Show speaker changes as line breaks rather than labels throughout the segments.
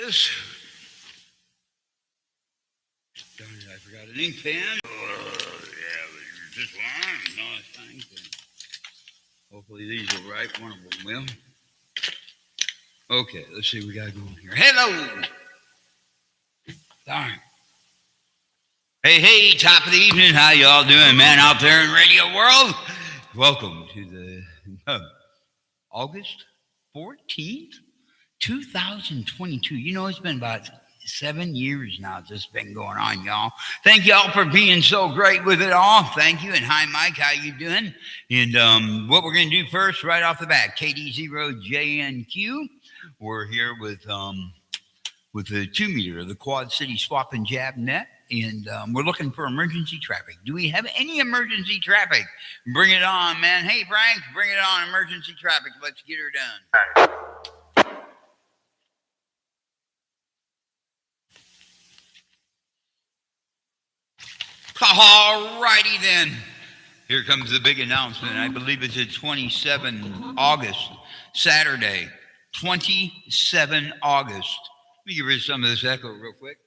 this. Darn it, I forgot an ink pen. Yeah, just one. No, it's not ink pen. Hopefully these will write. One of them will. Okay, let's see what we got going here. Hello. Darn. Hey, top of the evening. How y'all doing, man, out there in radio world? Welcome to the August 14th, 2022. You know, it's been about 7 years now this has been going on, y'all. Thank y'all for being so great with it all. Thank you. And hi, Mike. How you doing? And what we're going to do first, right off the bat, KD0JNQ. We're here with the 2 meter of the Quad City Swap and Jab Net. And we're looking for emergency traffic. Do we have any emergency traffic? Bring it on, man. Hey, Frank, bring it on, emergency traffic. Let's get her done. All righty then. Here comes the big announcement. I believe it's at 27 August, Saturday, 27 August. Let me get rid of some of this echo real quick.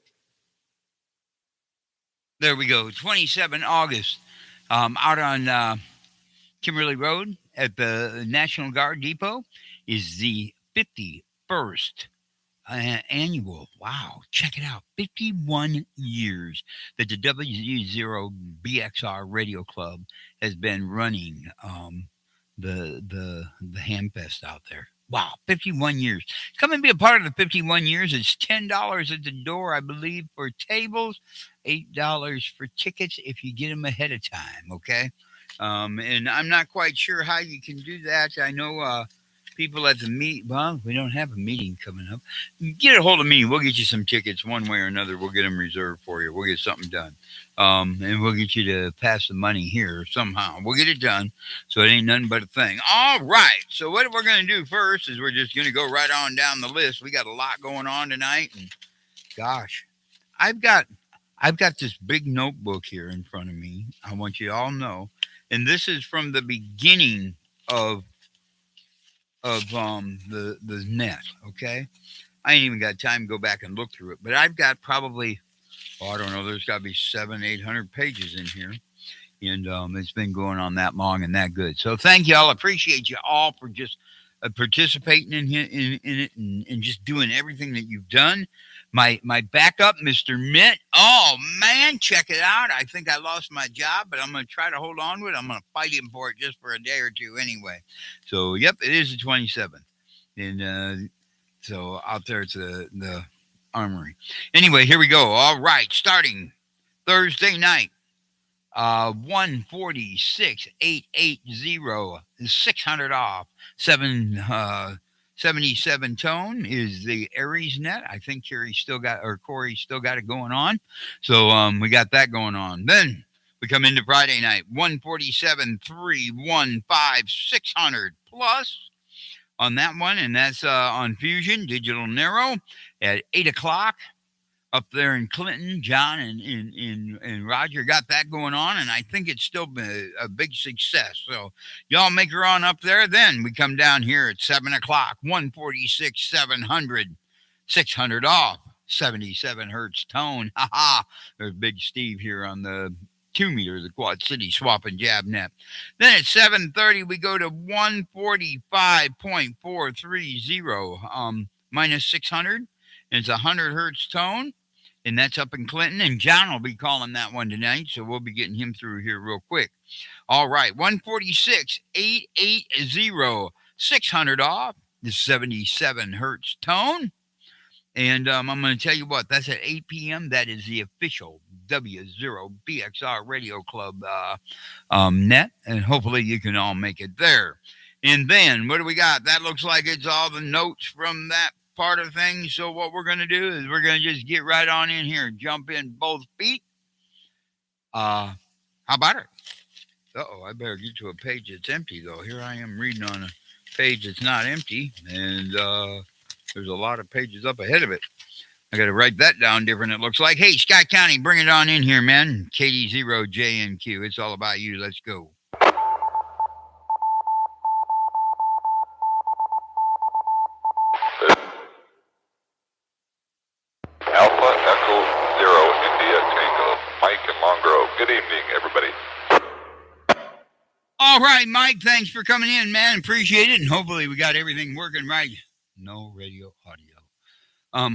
There we go. 27 August, out on Kimberly Road at the National Guard Depot is the 51st annual. Wow, check it out. 51 years that the W0BXR Radio Club has been running the Hamfest out there. Wow, 51 years. Come and be a part of the 51 years. It's $10 at the door, I believe, for tables, $8 for tickets if you get them ahead of time, okay? And I'm not quite sure how you can do that. I know people at the meet. Well, we don't have a meeting coming up. Get a hold of me. We'll get you some tickets one way or another. We'll get them reserved for you. We'll get something done. And we'll get you to pass the money here somehow. We'll get it done. So it ain't nothing but a thing. All right. So what we're going to do first is we're just going to go right on down the list. We got a lot going on tonight. And gosh, I've got this big notebook here in front of me. I want you all to know. And this is from the beginning of the net, okay? I ain't even got time to go back and look through it, but I've got probably, I don't know, there's got to be 700-800 pages in here, and it's been going on that long and that good. So thank y'all. Appreciate you all for just participating in it and just doing everything that you've done. My backup, Mr. Mitt. Oh, man, check it out. I think I lost my job, but I'm going to try to hold on to it. I'm going to fight him for it just for a day or two anyway. So, yep, it is the 27th. And so out there at the armory. Anyway, here we go. All right, starting Thursday night. 146 880 600 off 77 tone is the Aries net. I think Corey's still got it going on. So we got that going on. Then we come into Friday night, 147 315 600 plus on that one, and that's on Fusion Digital Narrow at 8:00. Up there in Clinton, John and Roger got that going on, and I think it's still been a big success. So y'all make her on up there. Then we come down here at 7:00, 146 700 600 off 77 hertz tone. Ha ha! There's Big Steve here on the 2 meter, the Quad City Swap and Jab Net. Then at 7:30 we go to 145.430 minus 600. And it's 100 hertz tone. And that's up in Clinton, and John will be calling that one tonight, so we'll be getting him through here real quick. All right, 146 880 600 off the 77 hertz tone. And I'm going to tell you what, that's at 8 p.m. That is the official W0BXR Radio Club net, and hopefully you can all make it there. And then what do we got? That looks like it's all the notes from that part of things. So what we're going to do is we're going to just get right on in here, jump in both feet. How about it? I better get to a page that's empty, though. Here I am reading on a page that's not empty, and there's a lot of pages up ahead of it. I got to write that down different, it looks like. Hey, Scott County, bring it on in here, man. KD0JNQ. It's all about you. Let's go. right, Mike, thanks for coming in, man. Appreciate it. And hopefully we got everything working right. No radio audio.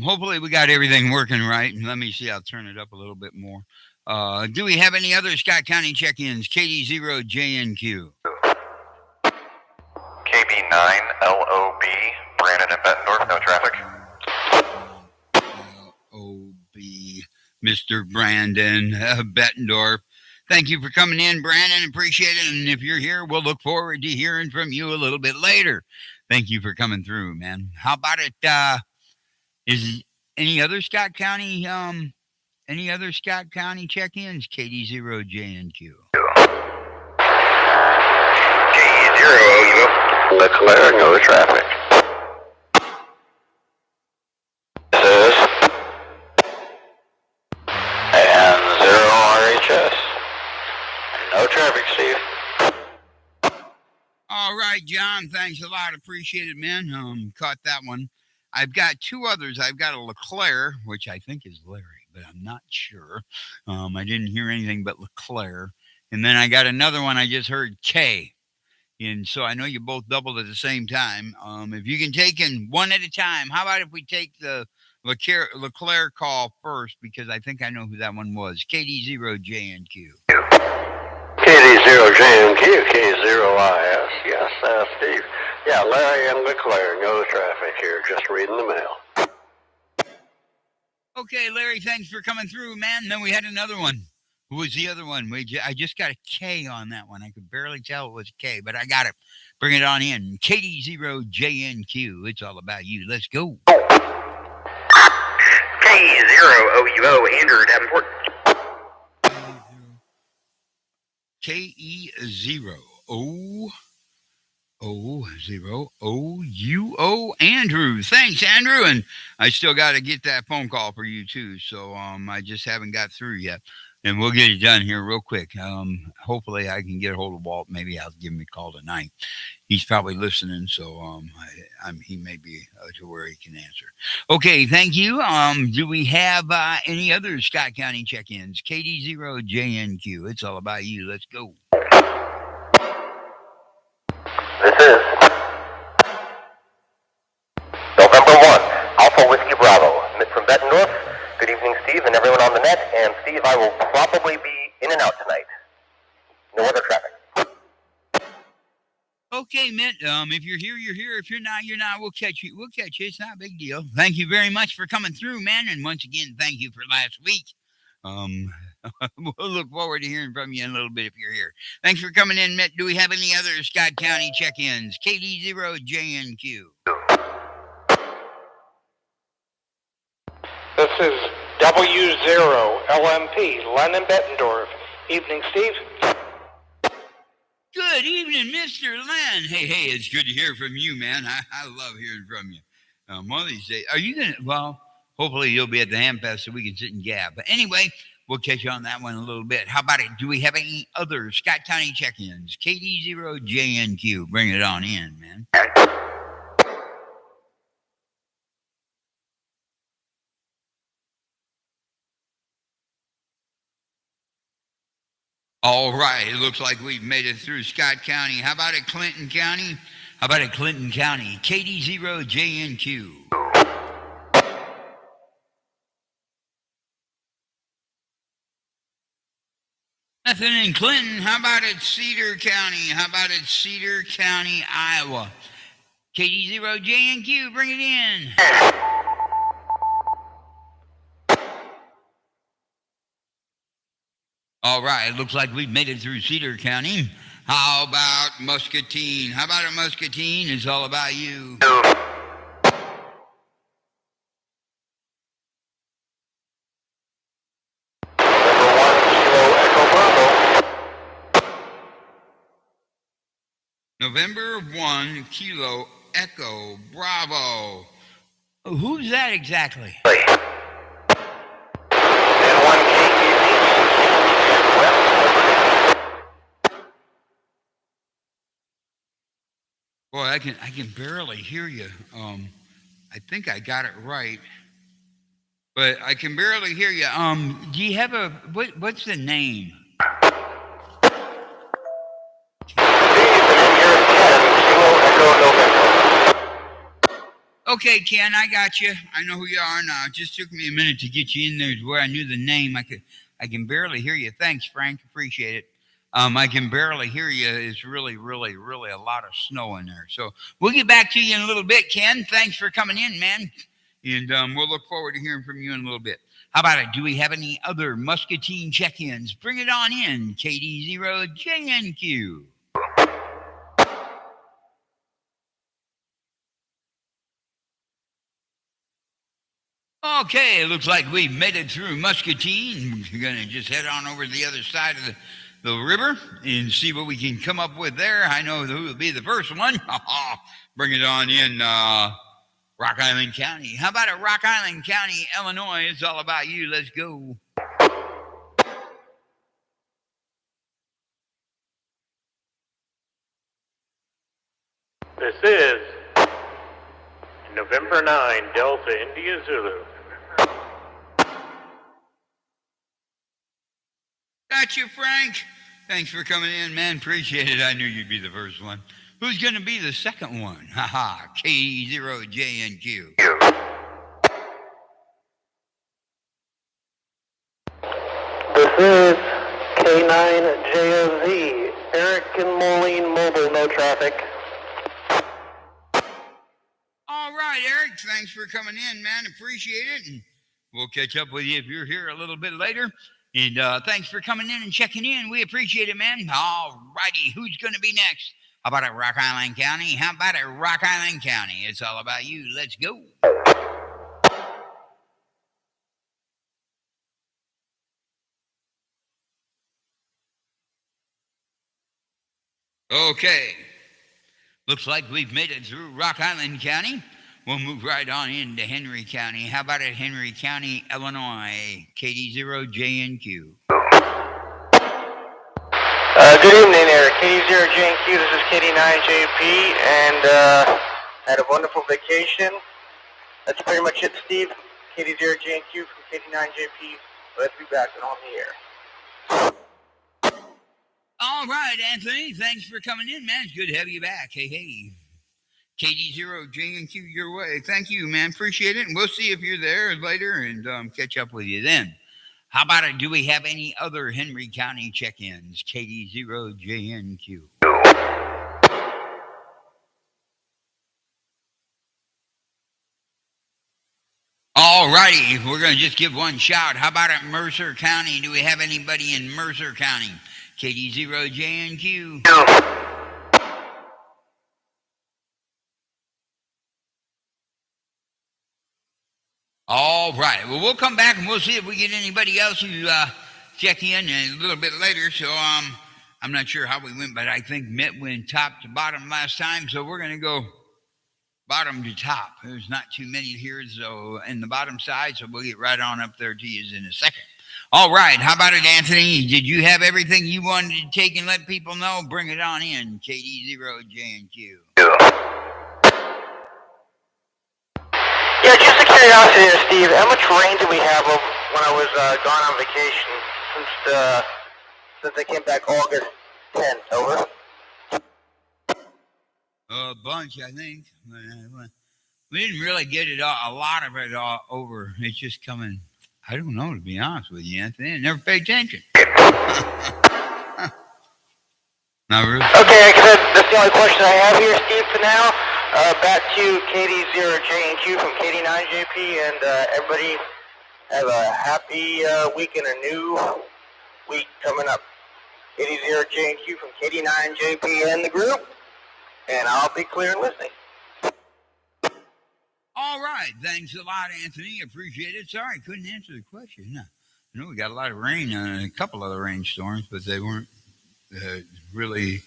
Hopefully we got everything working right. And let me see, I'll turn it up a little bit more. Do we have any other Scott County check-ins? KD0JNQ.
KB9LOB, Brandon and Bettendorf, no traffic.
LOB, Mr. Brandon Bettendorf. Thank you for coming in, Brandon. Appreciate it. And if you're here, we'll look forward to hearing from you a little bit later. Thank you for coming through, man. How about it? Is any other Scott County check-ins? KD0JNQ.
KE0, Leclerc, no traffic. This is and 0 RHS. No traffic, Steve.
All right, John. Thanks a lot. Appreciate it, man. Caught that one. I've got two others. I've got a Leclerc, which I think is Larry, but I'm not sure. I didn't hear anything but Leclerc. And then I got another one I just heard, K. And so I know you both doubled at the same time. If you can take in one at a time, how about if we take the Leclerc call first, because I think I know who that one was. KD0JNQ.
KD0JNQ, K0IS. Yes, Steve. Yeah, Larry and Leclerc, no traffic here. Just reading the mail.
Okay, Larry, thanks for coming through, man. Then we had another one. Who was the other one? I just got a K on that one. I could barely tell it was a K, but I got it. Bring it on in. KD0JNQ. It's all about you. Let's go.
K0OUO, Andrew Davenport.
KE0OUO, Andrew. Thanks, Andrew. And I still got to get that phone call for you, too. So I just haven't got through yet. And we'll get it done here real quick. Hopefully I can get a hold of Walt. Maybe I'll give him a call tonight. He's probably listening, so he may be to where he can answer. Okay, thank you. Do we have any other Scott County check-ins? KD0JNQ. It's all about you. Let's go.
This is November 1, Alpha Whiskey Bravo. From Bettendorf. Good evening, Steve, and everyone on the net. And Steve, I will probably be in and out tonight. No other traffic.
Okay, Mitt. If you're here, you're here. If you're not, you're not. We'll catch you. We'll catch you. It's not a big deal. Thank you very much for coming through, man. And once again, thank you for last week. We'll look forward to hearing from you in a little bit if you're here. Thanks for coming in, Mitt. Do we have any other Scott County check-ins? KD0JNQ.
This is W0LMP, Lennon Bettendorf. Evening, Steve.
Good evening, Mr. Len. Hey, it's good to hear from you, man. I love hearing from you. One of these days, are you going to, well, hopefully you'll be at the Hamfest so we can sit and gab. But anyway, we'll catch you on that one a little bit. How about it? Do we have any other Scott County check-ins? KD0JNQ. Bring it on in, man. All right, it looks like we've made it through Scott County. How about it, Clinton County? KD0JNQ. Nothing in Clinton. How about it, Cedar County? Cedar County, Iowa? KD0JNQ, bring it in. All right, it looks like we've made it through Cedar County. How about Muscatine? Muscatine? It's all about you. November 1, Kilo Echo Bravo. Who's that exactly? Boy, I can barely hear you. I think I got it right, but I can barely hear you. Do you have what's the name? Okay, Ken, I got you. I know who you are now. It just took me a minute to get you in there to where I knew the name. I can barely hear you. Thanks, Frank. Appreciate it. I can barely hear you. It's really, really, really a lot of snow in there. So we'll get back to you in a little bit, Ken. Thanks for coming in, man. And we'll look forward to hearing from you in a little bit. How about it? Do we have any other Muscatine check-ins? Bring it on in, KD0JNQ. Okay, it looks like we've made it through Muscatine. We're going to just head on over to the other side of the river and see what we can come up with there. I know who will be the first one. Bring it on in, Rock Island County. How about it, Rock Island County, Illinois? It's all about you. Let's go.
This is November 9, Delta India Zulu.
Got you, Frank. Thanks for coming in, man. Appreciate it. I knew you'd be the first one. Who's going to be the second one? Haha, K0JNQ.
This is K9JOZ, Eric and Moline Mobile, no traffic.
All right, Eric. Thanks for coming in, man. Appreciate it. And we'll catch up with you if you're here a little bit later. And thanks for coming in and checking in. We appreciate it, man. All righty. Who's going to be next? How about it, Rock Island County? How about it, Rock Island County? It's all about you. Let's go. Okay. Looks like we've made it through Rock Island County. We'll move right on into Henry County. How about it, Henry County, Illinois? KD0JNQ.
Good evening, Eric. KD0JNQ, this is KD9JP, and had a wonderful vacation. That's pretty much it, Steve. KD0JNQ from KD9JP. Let's be back and on the air.
All right, Anthony. Thanks for coming in, man. It's good to have you back. Hey. KD0JNQ your way. Thank you, man. Appreciate it. And we'll see if you're there later and catch up with you then. How about it? Do we have any other Henry County check-ins? KD0JNQ. All righty. We're going to just give one shout. How about it, Mercer County? Do we have anybody in Mercer County? KD0JNQ. All right. Well, we'll come back and we'll see if we get anybody else who check in a little bit later. So I'm not sure how we went, but I think Mitt went top to bottom last time. So we're going to go bottom to top. There's not too many here so in the bottom side, so we'll get right on up there to you in a second. All right. How about it, Anthony? Did you have everything you wanted to take and let people know? Bring it on in, KD0JNQ.
Yeah, just a curiosity there, Steve. How much rain did we have when I was gone on vacation since I came back August 10th? Over.
A bunch, I think. We didn't really get it all, a lot of it all over. It's just coming. I don't know, to be honest with you, Anthony. I never paid attention. Not really.
Okay, that's the only question I have here, Steve, for now. Back to KD0JNQ from KD9JP, and everybody have a happy week and a new week coming up. KD0JNQ from KD9JP and the group, and I'll be clear and listening.
All right. Thanks a lot, Anthony. Appreciate it. Sorry, couldn't answer the question. I know we got a lot of rain, a couple of the rainstorms, but they weren't really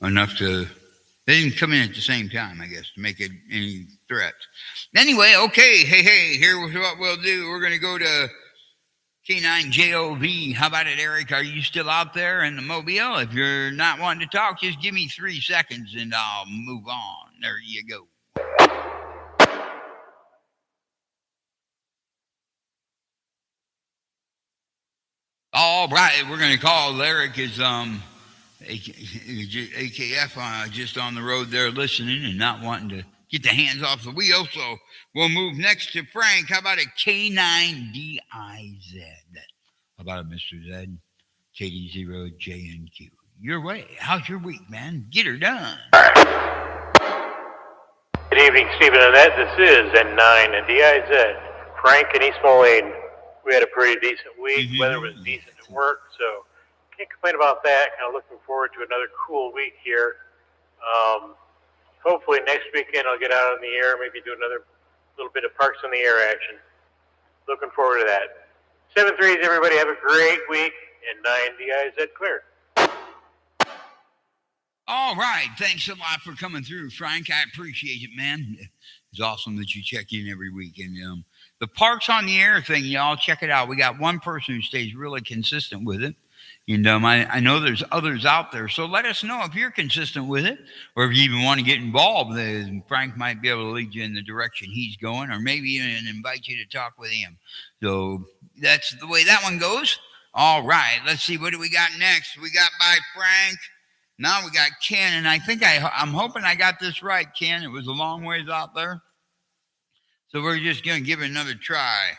enough to... They didn't come in at the same time, I guess, to make it any threat. Anyway, okay. Hey, here's what we'll do. We're going to go to K9JOV. How about it, Eric? Are you still out there in the Mobile? If you're not wanting to talk, just give me 3 seconds and I'll move on. There you go. All right, we're going to call Eric as AKF just on the road there listening and not wanting to get the hands off the wheel. So we'll move next to Frank. How about a K9DIZ? How about it, Mr. Z? KD0JNQ. Your way. How's your week, man? Get her done.
Good evening, Stephen and Ed. This is N9 and DIZ. Frank and East Moline. We had a pretty decent week. Weather was decent at work, so can't complain about that. Kind of looking forward to another cool week here. Hopefully next weekend I'll get out on the air, maybe do another little bit of Parks on the Air action. Looking forward to that. 7-3s, everybody have a great week, and 9 DIZ clear.
All right. Thanks a lot for coming through, Frank. I appreciate it, man. It's awesome that you check in every week. And the Parks on the Air thing, y'all, check it out. We got one person who stays really consistent with it. And I know there's others out there. So let us know if you're consistent with it, or if you even want to get involved. Frank might be able to lead you in the direction he's going, or maybe even invite you to talk with him. So that's the way that one goes. All right. Let's see. What do we got next? We got by Frank. Now we got Ken, and I'm hoping I got this right, Ken. It was a long ways out there. So we're just going to give it another try.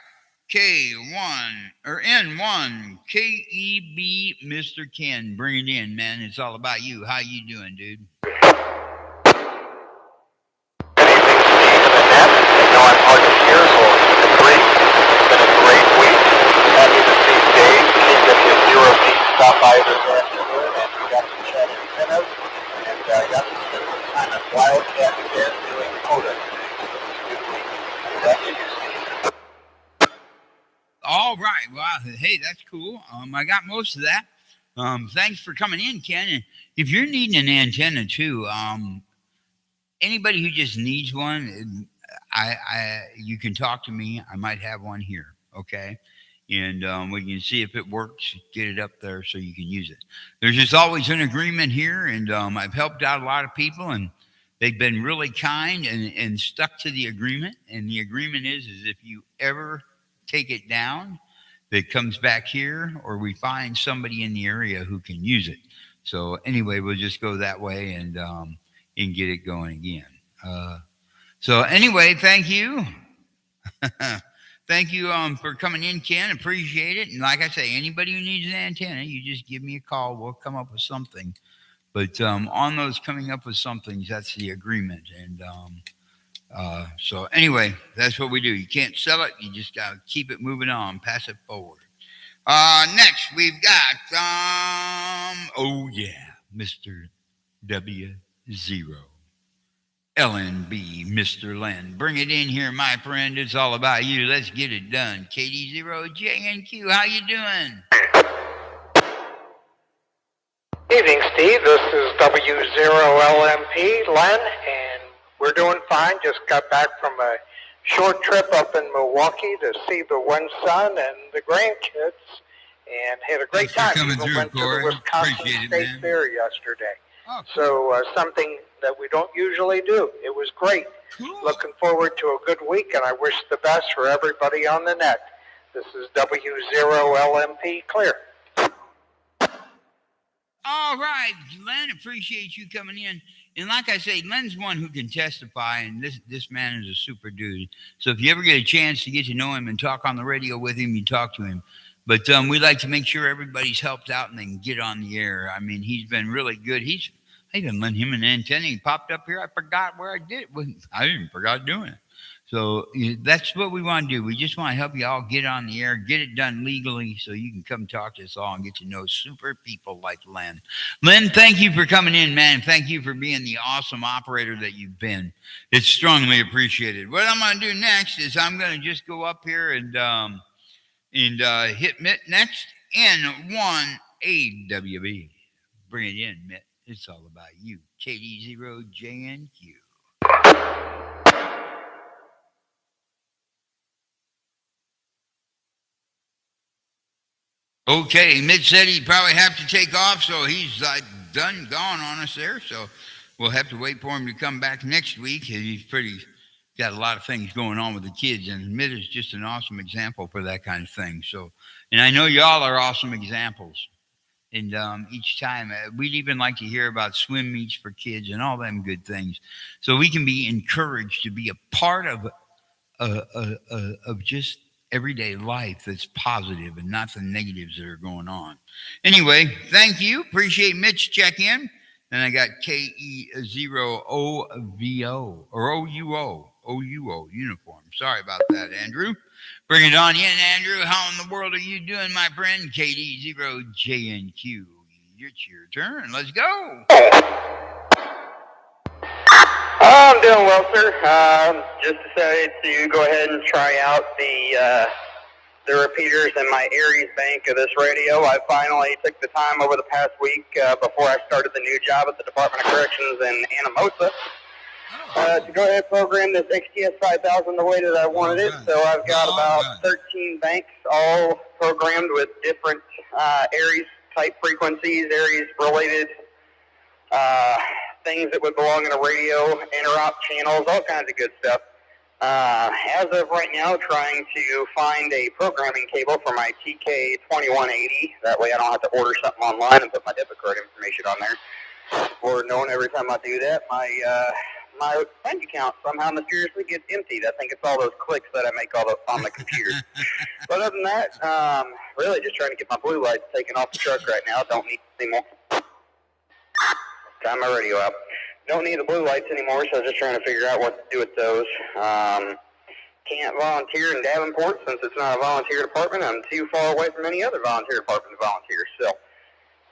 K1 or N1 KEB Mr. Ken. Bring it in, man. It's all about you. How you doing, dude?
Good evening, Steve and Annette. I know I'm Marcus here, so it's great. It's been a great week. Happy to see Dave, KW0B, stop by this afternoon, and we got some chatting minnows, and got to spend some time at Wildcat Den doing CODA. Good week. Back to you, Steve.
All right. Well, hey, that's cool. I got most of that. Thanks for coming in, Ken. And if you're needing an antenna too, anybody who just needs one, you can talk to me. I might have one here. Okay. And we can see if it works, get it up there so you can use it. There's just always an agreement here. And I've helped out a lot of people, and they've been really kind and stuck to the agreement. And the agreement is if you ever take it down, that comes back here, or we find somebody in the area who can use it. So anyway, we'll just go that way and get it going again. So anyway, thank you. Thank you for coming in, Ken. Appreciate it. And like I say, anybody who needs an antenna, you just give me a call. We'll come up with something. But on those coming up with something, that's the agreement. And so anyway, that's what we do. You can't sell it. You just got to keep it moving on, pass it forward. Next, we've got, Mr. W0. LNB, Mr. Len. Bring it in here, my friend. It's all about you. Let's get it done. KD0JNQ, how you doing?
Evening, Steve. This is W0LMP, Len, and we're doing fine. Just got back from a short trip up in Milwaukee to see the one son and the grandkids, and had a great time. We went to the Wisconsin State Fair yesterday.
Oh, cool.
So something that we don't usually do. It was great.
Cool.
Looking forward to a good week, and I wish the best for everybody on the net. This is W0LMP, clear.
All right, Len, appreciate you coming in. And like I say, Len's one who can testify, and this man is a super dude. So if you ever get a chance to get to know him and talk on the radio with him, you talk to him. But we like to make sure everybody's helped out and they can get on the air. I mean, he's been really good. I even lent him an antenna. He popped up here. I forgot where I did it. I even forgot doing it. So that's what we want to do. We just want to help you all get on the air, get it done legally so you can come talk to us all and get to know super people like Len. Len, thank you for coming in, man. Thank you for being the awesome operator that you've been. It's strongly appreciated. What I'm going to do next is I'm going to just go up here and hit Mitt next. N1AWB. Bring it in, Mitt. It's all about you. KD0JNQ. Okay, Mitt said he'd probably have to take off, so he's gone on us there. So we'll have to wait for him to come back next week. He's got a lot of things going on with the kids, and Mitt is just an awesome example for that kind of thing. So, and I know y'all are awesome examples. And each time, we'd even like to hear about swim meets for kids and all them good things, so we can be encouraged to be a part of just everyday life that's positive and not the negatives that are going on. Anyway, thank you. Appreciate Mitch check in. Then I got KE0OVO or OUO uniform. Sorry about that, Andrew. Bring it on in, Andrew. How in the world are you doing, my friend? KD0JNQ. It's your turn. Let's go.
I'm doing well, sir. Just decided to go ahead and try out the repeaters in my Aries bank of this radio. I finally took the time over the past week before I started the new job at the Department of Corrections in Anamosa to go ahead and program this XTS 5000 the way that I wanted it. So I've got about 13 banks all programmed with different Aries type frequencies, Aries related things that would belong in a radio, interrupt channels, all kinds of good stuff. As of right now, trying to find a programming cable for my TK2180. That way I don't have to order something online and put my debit card information on there. Lord known, every time I do that, my bank account somehow mysteriously gets emptied. I think it's all those clicks that I make on the computer. But other than that, really just trying to get my blue lights taken off the truck right now. Don't need any more. Got my radio up. Don't need the blue lights anymore, so just trying to figure out what to do with those. Can't volunteer in Davenport since it's not a volunteer department. I'm too far away from any other volunteer department to volunteer, so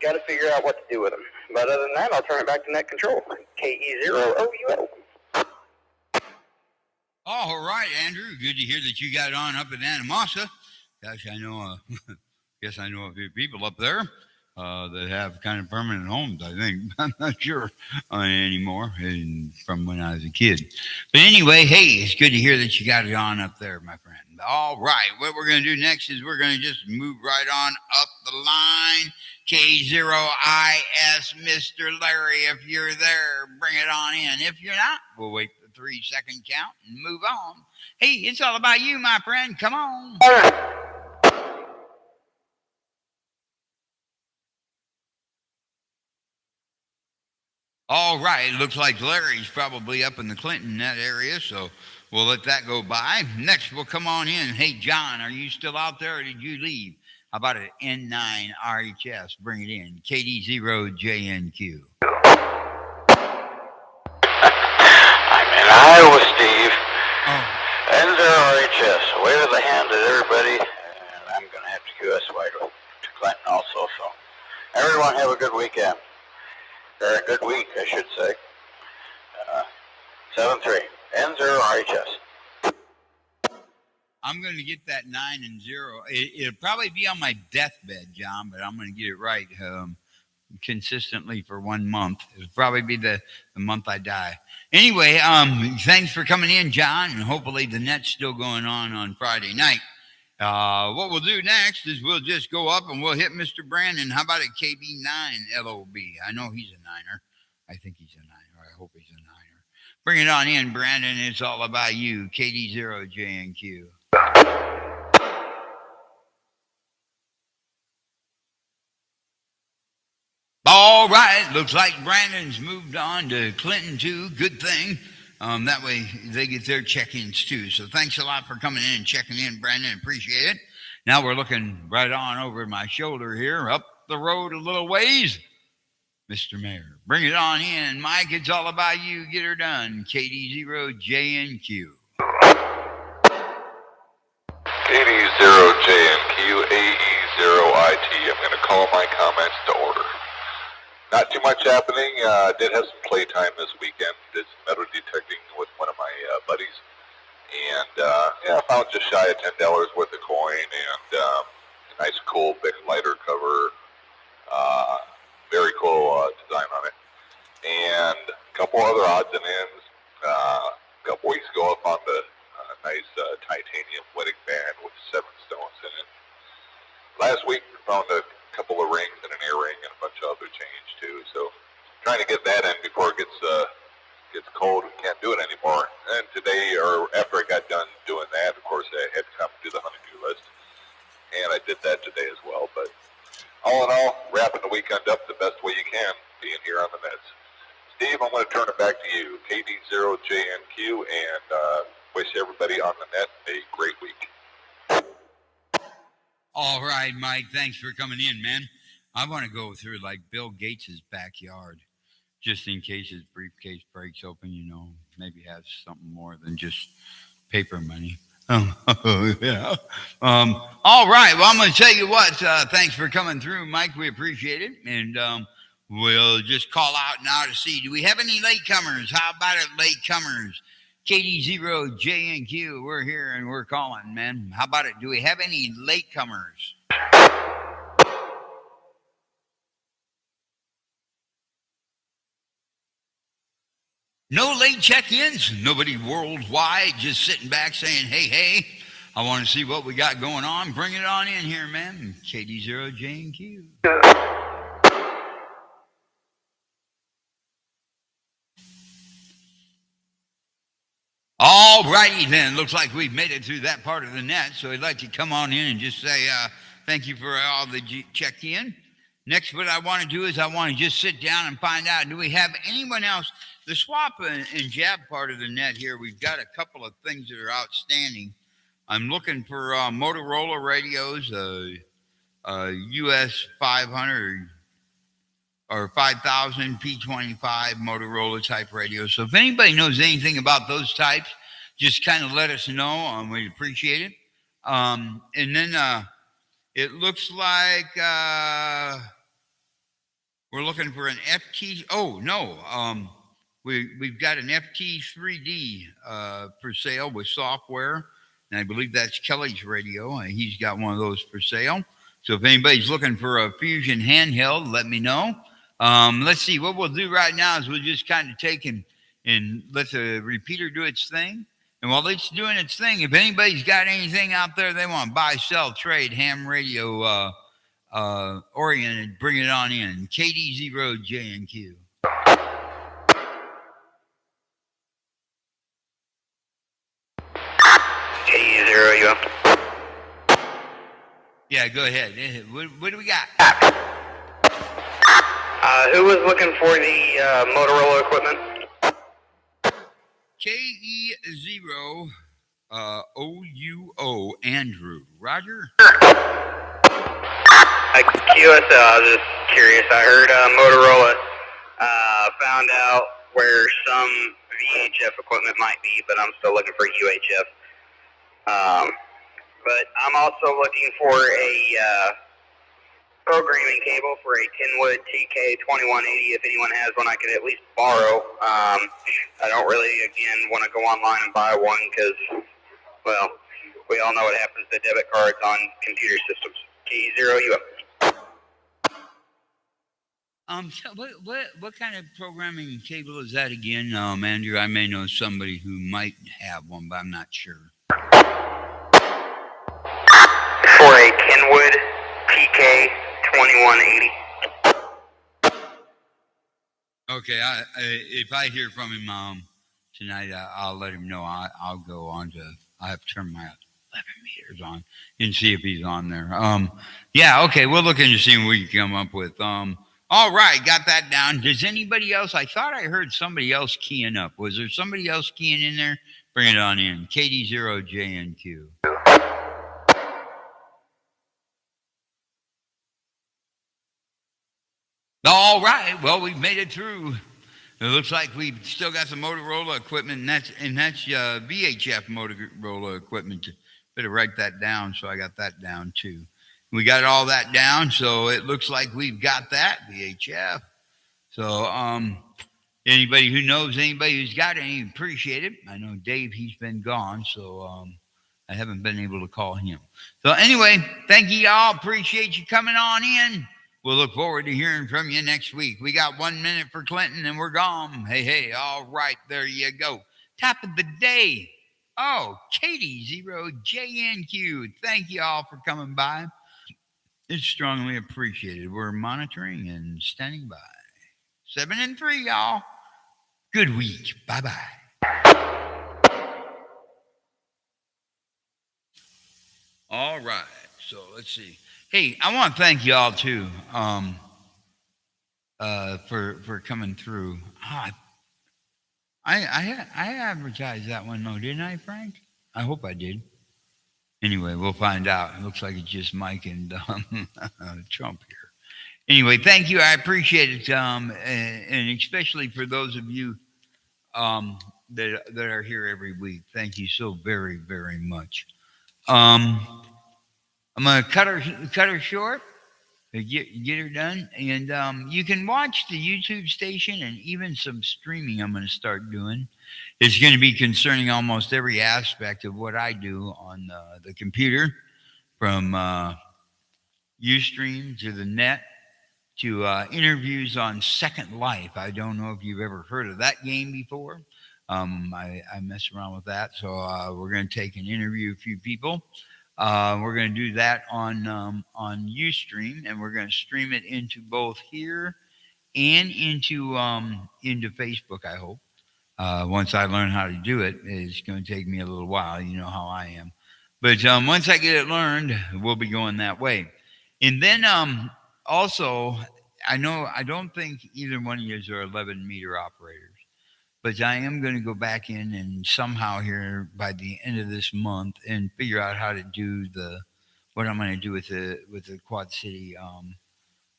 got to figure out what to do with them. But other than that, I'll turn it back to net control. KE0OUO.
All right, Andrew. Good to hear that you got on up in Anamosa. Gosh, I know. Guess I know a few people up there that have kind of permanent homes. I think I'm not sure anymore, and from when I was a kid. But anyway, hey, it's good to hear that you got it on up there, my friend. All right, what we're going to do next is we're going to just move right on up the line. K0IS, Mr. Larry, if you're there, bring it on in. If you're not, we'll wait the 3-second count and move on. Hey, it's all about you, my friend. Come on. All right, it looks like Larry's probably up in the Clinton, that area, so we'll let that go by. Next, we'll come on in. Hey, John, are you still out there or did you leave? How about an N9 RHS? Bring it in. KD0JNQ.
I'm in Iowa, Steve.
Oh.
N0RHS. Wave of the hand to everybody. And I'm going to have to QSY to Clinton also, so everyone have a good weekend. Or a good week, I should say. 7-3. N0RHS.
I'm going to get that 9 and 0. It'll probably be on my deathbed, John, but I'm going to get it right consistently for 1 month. It'll probably be the month I die. Anyway, thanks for coming in, John, and hopefully the net's still going on Friday night. What we'll do next is we'll just go up and we'll hit Mr. Brandon. How about a KB9 LOB? I know he's a Niner. I think he's a Niner. I hope he's a Niner. Bring it on in, Brandon. It's all about you. KD0JNQ. All right. Looks like Brandon's moved on to Clinton, too. Good thing. That way they get their check-ins, too. So thanks a lot for coming in and checking in, Brandon. Appreciate it. Now we're looking right on over my shoulder here, up the road a little ways. Mr. Mayor, bring it on in. Mike, it's all about you. Get her done. KD0JNQ.
KD0JNQ, AE0IT. I'm going to call my comments to order. Not too much happening. Did have some playtime this weekend. Did some metal detecting with one of my buddies. And I found just shy of $10 worth of coin and a nice cool big lighter cover. Very cool design on it. And a couple other odds and ends. A couple weeks ago I found a nice titanium wedding band with 7 stones in it. Last week I found a couple of rings and an earring and a bunch of other change too. So trying to get that in before it gets cold and can't do it anymore. And today, or after I got done doing that, of course I had to come do the honeydew list. And I did that today as well. But all in all, wrapping the weekend up the best way you can, being here on the Neds. Steve, I'm going to turn it back to you. KD0JNQ, and wish everybody on the net a great week.
All right, Mike. Thanks for coming in, man. I want to go through like Bill Gates' backyard, just in case his briefcase breaks open. Maybe has something more than just paper money. Yeah. All right. Well, I'm going to tell you what. Thanks for coming through, Mike. We appreciate it, and we'll just call out now to see. Do we have any latecomers? How about it, latecomers? KD0JNQ, we're here and we're calling, man. How about it? Do we have any latecomers? No late check-ins? Nobody worldwide just sitting back saying, hey, I want to see what we got going on. Bring it on in here, man. KD0JNQ. All righty then. Looks like we've made it through that part of the net. So I'd like to come on in and just say thank you for all the check-in. Next, what I want to do is I want to just sit down and find out, do we have anyone else? The swap and jab part of the net here, we've got a couple of things that are outstanding. I'm looking for Motorola radios, US 500 or 5000 P25 Motorola type radios. So if anybody knows anything about those types, just kind of let us know. We'd appreciate it. And then it looks like we're looking for an FT. Oh, no. We've got an FT3D for sale with software. And I believe that's Kelly's radio. He's got one of those for sale. So if anybody's looking for a Fusion handheld, let me know. Let's see. What we'll do right now is we'll just kind of take and let the repeater do its thing. And while it's doing its thing, if anybody's got anything out there they want to buy, sell, trade, ham radio oriented, bring it on in. KD0JNQ.
KD0, you up?
Yeah, go ahead. What do we got?
Who was looking for the Motorola equipment?
KE0 OUO Andrew. Roger?
QSL, I was just curious. I heard Motorola found out where some VHF equipment might be, but I'm still looking for UHF. But I'm also looking for a programming cable for a Kenwood TK2180. If anyone has one, I could at least borrow. I don't really, again, want to go online and buy one because, well, we all know what happens to debit cards on computer systems. K0, you up?
So what kind of programming cable is that again, Andrew? I may know somebody who might have one, but I'm not sure.
For a Kenwood TK2180.
Okay, if I hear from him tonight, I'll let him know. I'll go on to. I have to turn my 11 meters on and see if he's on there. Yeah, okay, we'll look into seeing what we can come up with. All right, got that down. Does anybody else? I thought I heard somebody else keying up. Was there somebody else keying in there? Bring it on in. KD0JNQ. All right. Well, we've made it through. It looks like we've still got some Motorola equipment, and that's VHF Motorola equipment. Better write that down, so I got that down too. We got all that down, so it looks like we've got that VHF. So anybody who knows anybody who's got any, appreciate it. I know Dave, he's been gone, so I haven't been able to call him. So anyway, thank you all. Appreciate you coming on in. We'll look forward to hearing from you next week. We got 1 minute for Clinton and we're gone. Hey, all right, there you go. Top of the day. Oh, KD0JNQ. Thank you all for coming by. It's strongly appreciated. We're monitoring and standing by. 7 and 3, y'all. Good week. Bye-bye. All right. So let's see. Hey, I want to thank y'all too for coming through. I advertised that one though, didn't I, Frank? I hope I did. Anyway, we'll find out. It looks like it's just Mike and Trump here. Anyway, thank you. I appreciate it, and especially for those of you that are here every week. Thank you so very, very much. I'm gonna cut her short. Get her done, and you can watch the YouTube station and even some streaming. I'm going to start doing. It's going to be concerning almost every aspect of what I do on the computer, from UStream to the net to interviews on Second Life. I don't know if you've ever heard of that game before. I mess around with that, so we're going to take and interview a few people. We're going to do that on UStream, and we're going to stream it into both here and into Facebook. I hope once I learn how to do it. It's going to take me a little while. You know how I am, but once I get it learned, we'll be going that way. And then also, I don't think either one of you are 11 meter operators. But I am going to go back in and somehow here by the end of this month and figure out how to do what I'm going to do with the Quad City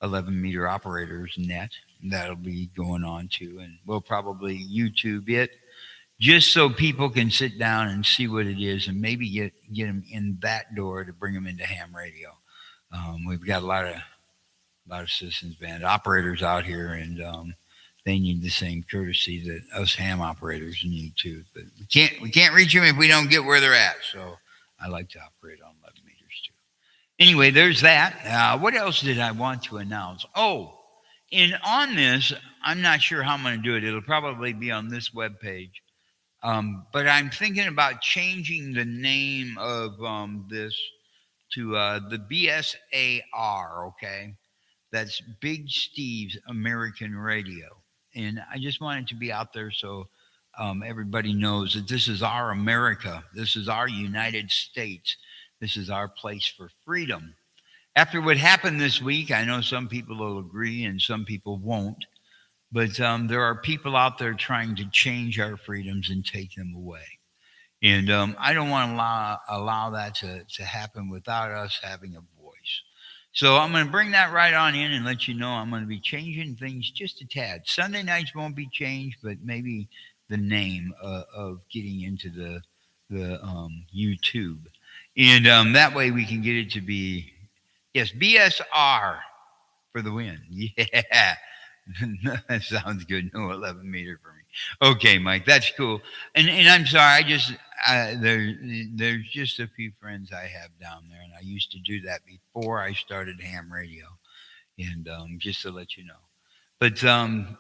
11 meter operators net. That'll be going on too, and we'll probably YouTube it just so people can sit down and see what it is, and maybe get them in that door to bring them into ham radio. We've got a lot of citizens band operators out here, and they need the same courtesy that us ham operators need too. But we can't reach them if we don't get where they're at. So I like to operate on 11 meters too. Anyway, there's that. What else did I want to announce? Oh, and on this, I'm not sure how I'm going to do it. It'll probably be on this webpage. But I'm thinking about changing the name of this to the BSAR, okay? That's Big Steve's American Radio. And I just want it to be out there so everybody knows that this is our America. This is our United States. This is our place for freedom. After what happened this week, I know some people will agree and some people won't. But there are people out there trying to change our freedoms and take them away. And I don't want to allow that to happen without us having a voice. So I'm going to bring that right on in and let you know I'm going to be changing things just a tad. Sunday nights won't be changed, but maybe the name of getting into the YouTube. And that way we can get it to be, yes, BSR for the win. Yeah. That sounds good. No 11 meter for me. Okay, Mike, that's cool. And I'm sorry, there's just a few friends I have down there, and I used to do that before I started ham radio, and just to let you know. But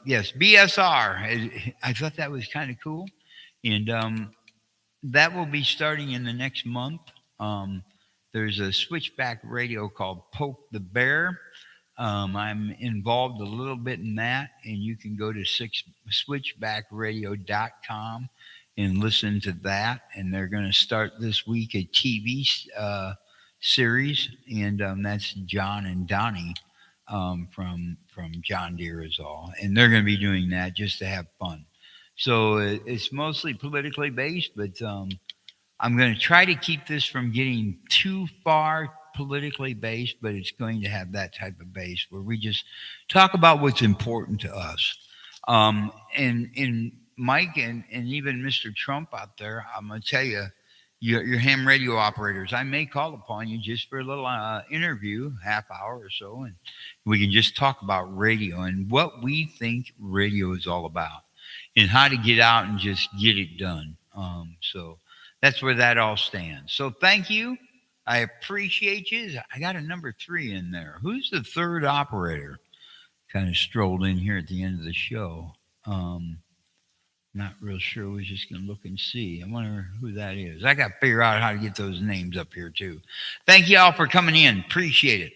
yes, BSR. I thought that was kind of cool, and that will be starting in the next month. There's a switchback radio called Poke the Bear. I'm involved a little bit in that, and you can go to switchbackradio.com and listen to that. And they're going to start this week a TV series, and that's John and Donnie from John Deere is all. And they're going to be doing that just to have fun. So it's mostly politically based, but I'm going to try to keep this from getting too far politically based, but it's going to have that type of base where we just talk about what's important to us. And Mike and even Mr. Trump out there, I'm going to tell you, your ham radio operators, I may call upon you just for a little interview, half hour or so, and we can just talk about radio and what we think radio is all about and how to get out and just get it done. So that's where that all stands. So thank you. I appreciate you. I got a number 3 in there. Who's the third operator? Kind of strolled in here at the end of the show. Not real sure. We're just going to look and see. I wonder who that is. I got to figure out how to get those names up here, too. Thank you all for coming in. Appreciate it.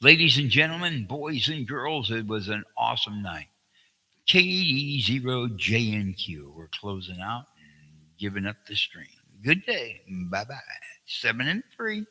Ladies and gentlemen, boys and girls, it was an awesome night. KD0JNQ. We're closing out and giving up the stream. Good day. Bye-bye. 7 and 3.